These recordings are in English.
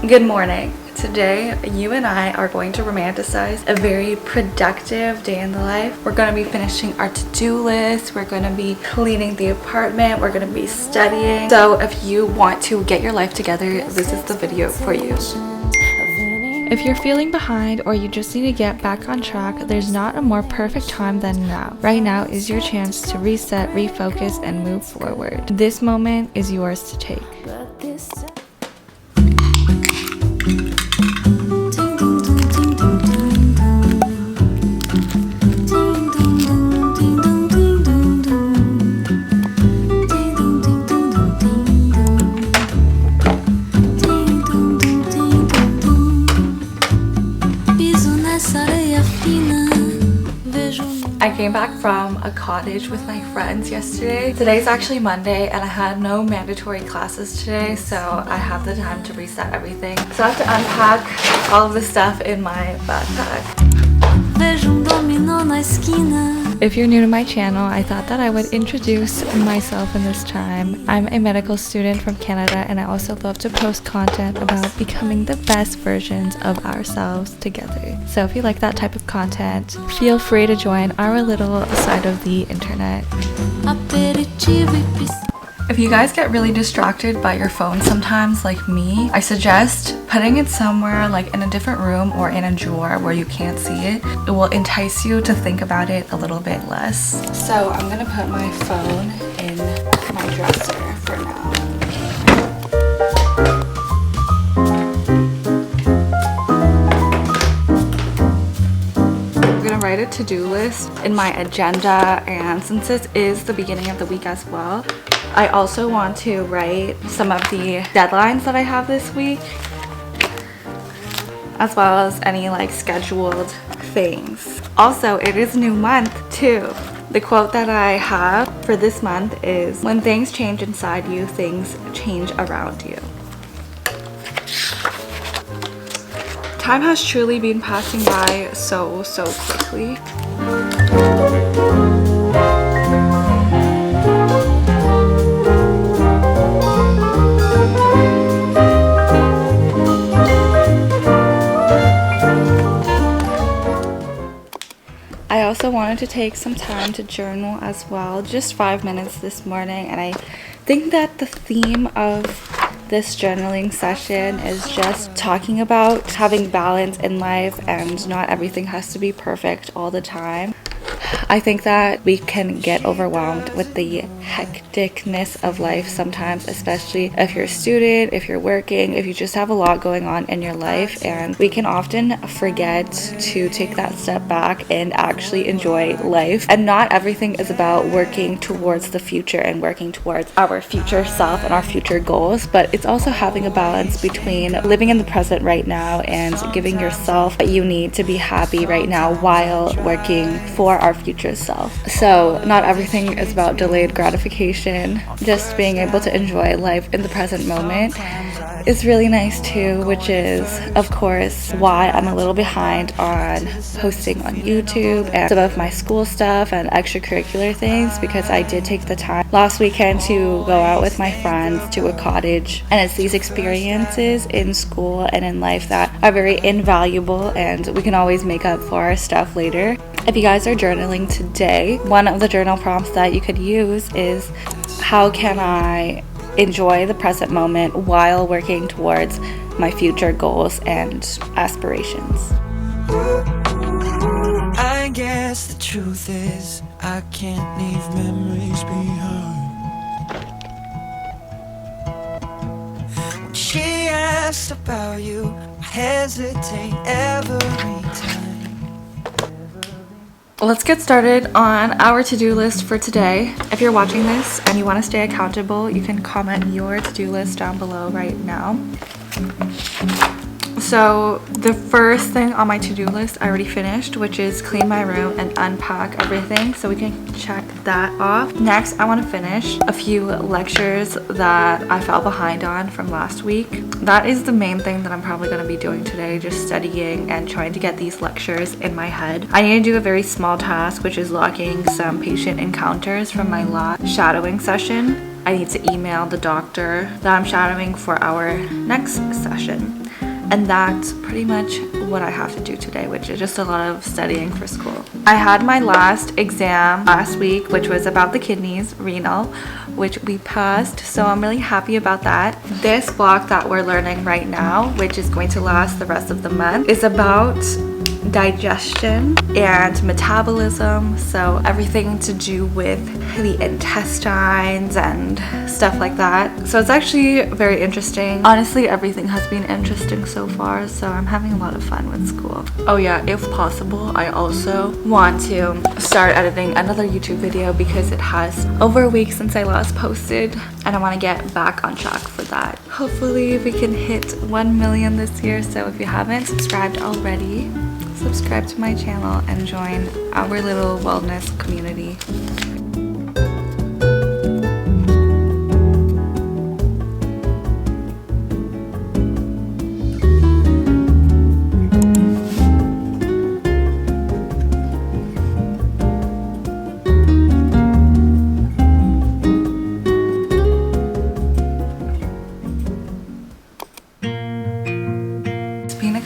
Good morning. Today, you and I are going to romanticize a very productive day in the life. We're going to be finishing our to-do list. We're going to be cleaning the apartment. We're going to be studying. So if you want to get your life together, this is the video for you. If you're feeling behind or you just need to get back on track, there's not a more perfect time than now. Right now is your chance to reset, refocus, and move forward. This moment is yours to take. I came back from a cottage with my friends yesterday. Today's actually Monday and I had no mandatory classes today, so I have the time to reset everything. So I have to unpack all of the stuff in my backpack. If you're new to my channel, I thought that I would introduce myself in this time. I'm a medical student from Canada and I also love to post content about becoming the best versions of ourselves together. So if you like that type of content, feel free to join our little side of the internet. If you guys get really distracted by your phone sometimes, like me, I suggest putting it somewhere like in a different room or in a drawer where you can't see it. It will entice you to think about it a little bit less. So I'm gonna put my phone in my dresser for now. Write a to-do list in my agenda, and since this is the beginning of the week as well, I also want to write some of the deadlines that I have this week, as well as any like scheduled things. Also, it is new month too. The quote that I have for this month is, "When things change inside you, things change around you." Time has truly been passing by so quickly. I also wanted to take some time to journal as well, just 5 minutes this morning, and I think that the theme of this journaling session is just talking about having balance in life and not everything has to be perfect all the time. I think that we can get overwhelmed with the hecticness of life sometimes, especially if you're a student, if you're working, if you just have a lot going on in your life, and we can often forget to take that step back and actually enjoy life. And not everything is about working towards the future and working towards our future self and our future goals, but it's also having a balance between living in the present right now and giving yourself what you need to be happy right now while working for our future self. So not everything is about delayed gratification. Just being able to enjoy life in the present moment is really nice too, which is of course why I'm a little behind on posting on YouTube and some of my school stuff and extracurricular things, because I did take the time last weekend to go out with my friends to a cottage, and it's these experiences in school and in life that are very invaluable, and we can always make up for our stuff later. If you guys are journaling today, one of the journal prompts that you could use is, how can I enjoy the present moment while working towards my future goals and aspirations? I guess the truth is I can't leave memories behind. When she asked about you, I hesitate every time. Let's get started on our to-do list for today. If you're watching this and you want to stay accountable, you can comment your to-do list down below right now. So the first thing on my to-do list I already finished, which is clean my room and unpack everything, so we can check that off. Next, I want to finish a few lectures that I fell behind on from last week. That is the main thing that I'm probably going to be doing today, just studying and trying to get these lectures in my head. I need to do a very small task, which is logging some patient encounters from my last shadowing session. I need to email the doctor that I'm shadowing for our next session. And that's pretty much what I have to do today, which is just a lot of studying for school. I had my last exam last week, which was about the kidneys, renal, which we passed, so I'm really happy about that. This block that we're learning right now, which is going to last the rest of the month, is about digestion and metabolism, so everything to do with the intestines and stuff like that. So it's actually very interesting. Honestly, everything has been interesting so far, so I'm having a lot of fun with school. Oh yeah, if possible, I also want to start editing another YouTube video because it has over a week since I last posted, and I want to get back on track for that. Hopefully we can hit 1 million this year, so if you haven't subscribed already, subscribe to my channel and join our little wellness community.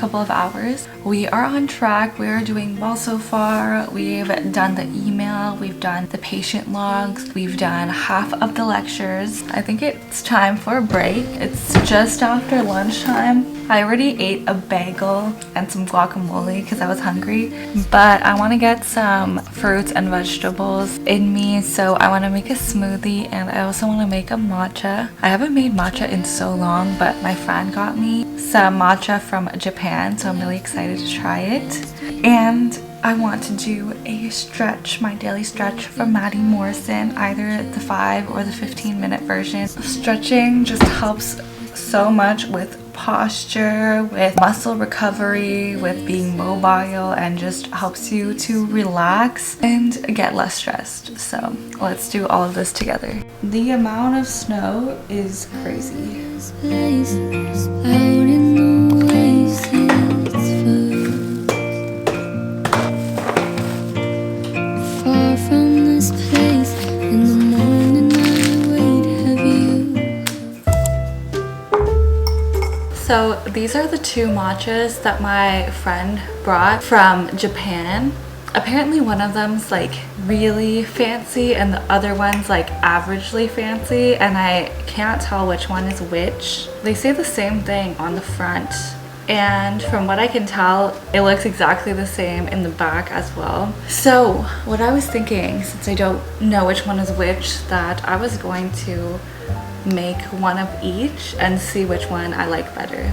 Couple of hours. We are on track. We are doing well so far. We've done the email, we've done the patient logs, we've done half of the lectures. I think it's time for a break. It's just after lunchtime. I already ate a bagel and some guacamole because I was hungry, but I want to get some fruits and vegetables in me, so I want to make a smoothie, and I also want to make a matcha. I haven't made matcha in so long, but my friend got me some matcha from Japan, so I'm really excited to try it. And I want to do a stretch, my daily stretch from Maddie Morrison, either the 5 or the 15-minute version. Stretching just helps so much with posture, with muscle recovery, with being mobile, and just helps you to relax and get less stressed. So let's do all of this together. The amount of snow is crazy. So these are the 2 matchas that my friend brought from Japan. Apparently one of them's like really fancy and the other one's like averagely fancy, and I can't tell which one is which. They say the same thing on the front, and from what I can tell, it looks exactly the same in the back as well. So what I was thinking, since I don't know which one is which, that I was going to make one of each and see which one I like better.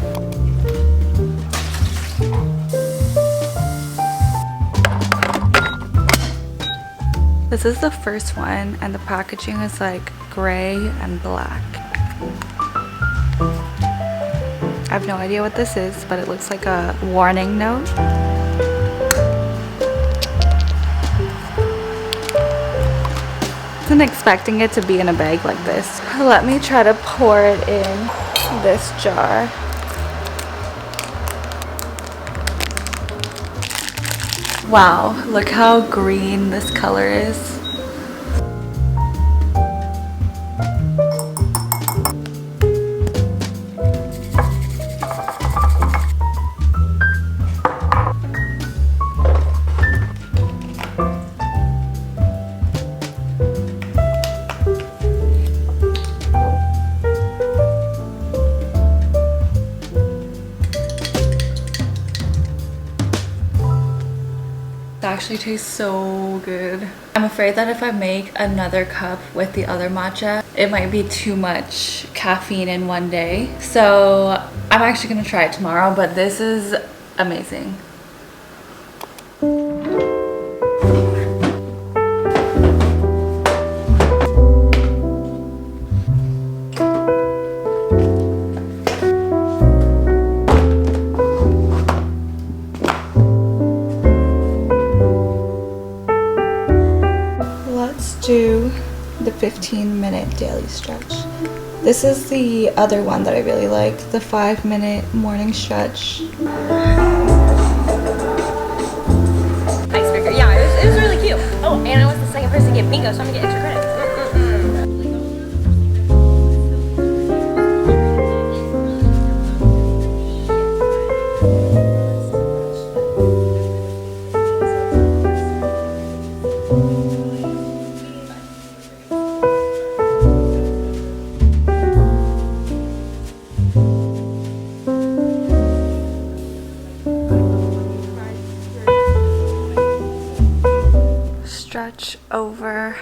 This is the first one, and the packaging is like gray and black. I have no idea what this is, but it looks like a warning note. I wasn't expecting it to be in a bag like this. Let me try to pour it in this jar. Wow, look how green this color is. Actually tastes so good. I'm afraid that if I make another cup with the other matcha, it might be too much caffeine in one day. So I'm actually gonna try it tomorrow, but this is amazing. Do the 15-minute daily stretch. This is the other one that I really like, the 5-minute morning stretch. Icebreaker, yeah, it was really cute. Oh, and I was the second person to get bingo, so I'm gonna get extra credit. much over.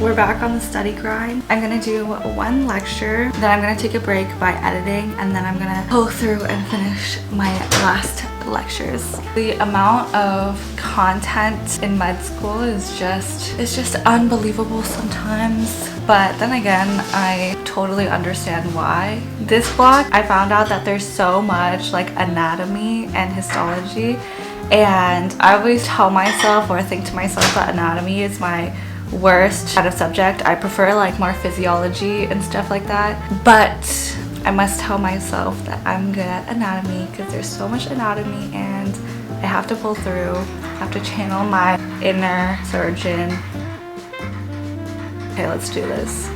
We're back on the study grind. I'm gonna do one lecture, then I'm gonna take a break by editing, and then I'm gonna pull through and finish my last lectures. The amount of content in med school is just unbelievable sometimes. But then again, I totally understand why. This block, I found out that there's so much like anatomy and histology, and I always tell myself or think to myself that anatomy is my worst kind of subject. I prefer like more physiology and stuff like that, but I must tell myself that I'm good at anatomy because there's so much anatomy and I have to pull through. I have to channel my inner surgeon. Okay, let's do this.